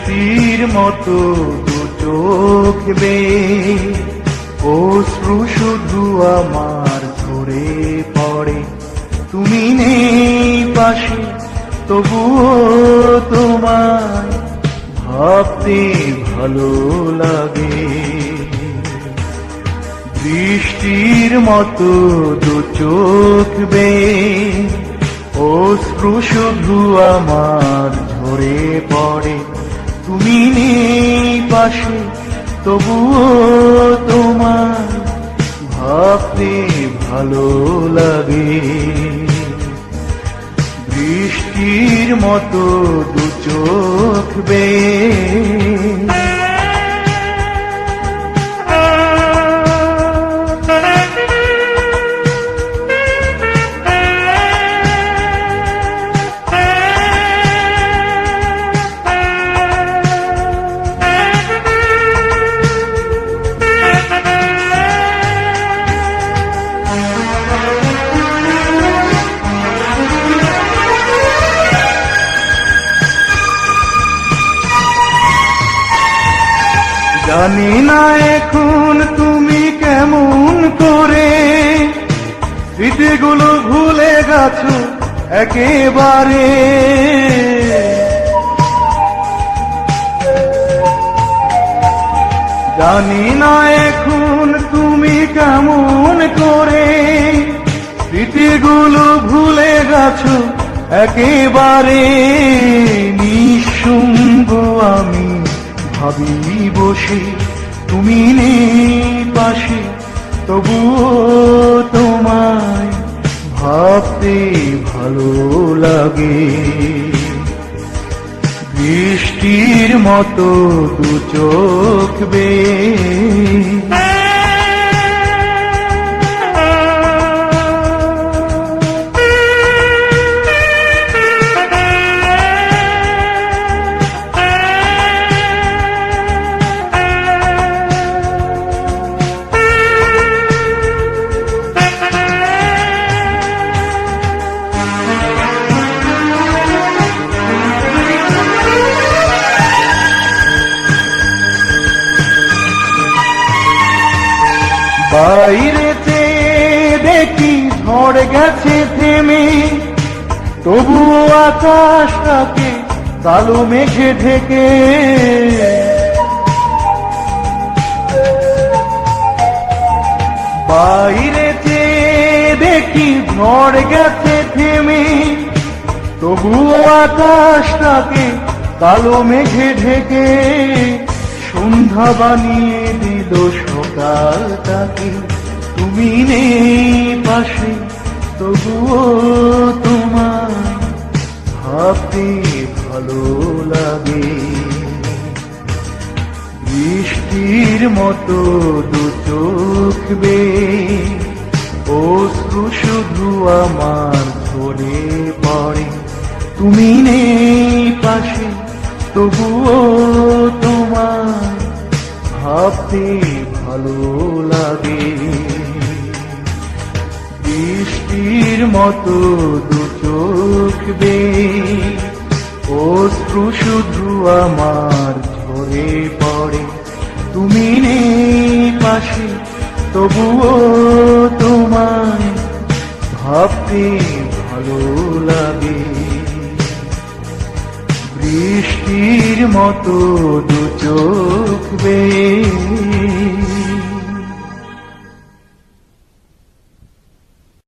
বৃষ্টির মতো দু চোখ বেয়ে অশ্রু শুধু আমার ঝরে পড়ে। তুমি নেই পাশে তবুও তোমায় ভাবতে ভালো লাগে। বৃষ্টির মতো দু চোখ বেয়ে অশ্রু শুধু আমার ঝরে পড়ে। তুমি নেই পাশে তবুও তোমায় ভাবতে ভালো লাগে। বৃষ্টির মতো দু চোখ বেয়ে জানি না এখন তুমি কেমন করে স্মৃতিগুলো ভুলে গেছো একেবারে। জানি না এখন তুমি কেমন করে স্মৃতিগুলো ভুলে গেছো একেবারে। নিঃসঙ্গ আমি ভাবি বসে তুমি নেই পাশে তবুও তোমায় ভাবতে ভালো লাগে। বৃষ্টির মতো দু চোখ বেয়ে বাইরেতে দেখি ঝড় গেছে থেমে, তবুও আকাশটাকে কালো মেঘে ঢেকে। বাইরেতে দেখি ঝড় গেছে থেমে, তবুও আকাশটাকে কালো মেঘে ঢেকে। সন্ধ্যা বানিয়ে দিল সকালটাকে, তুমি নেই পাশে তবুও তোমায় ভাবতে ভালো লাগে। বৃষ্টির মতো দু চোখ বেয়ে অশ্রু শুধু আমার ঝরে পড়ে। তুমি নেই পাশে তবুও তোমায় ভাবতে ভালো লাগে। বৃষ্টির মতো দু চোখ বেয়ে অশ্রু শুধু আমার ঝরে পড়ে। তুমি নেই পাশে তবুও তোমায় ভাবতে ভালো লাগে। বৃষ্টির মতো দু চোখ বেয়ে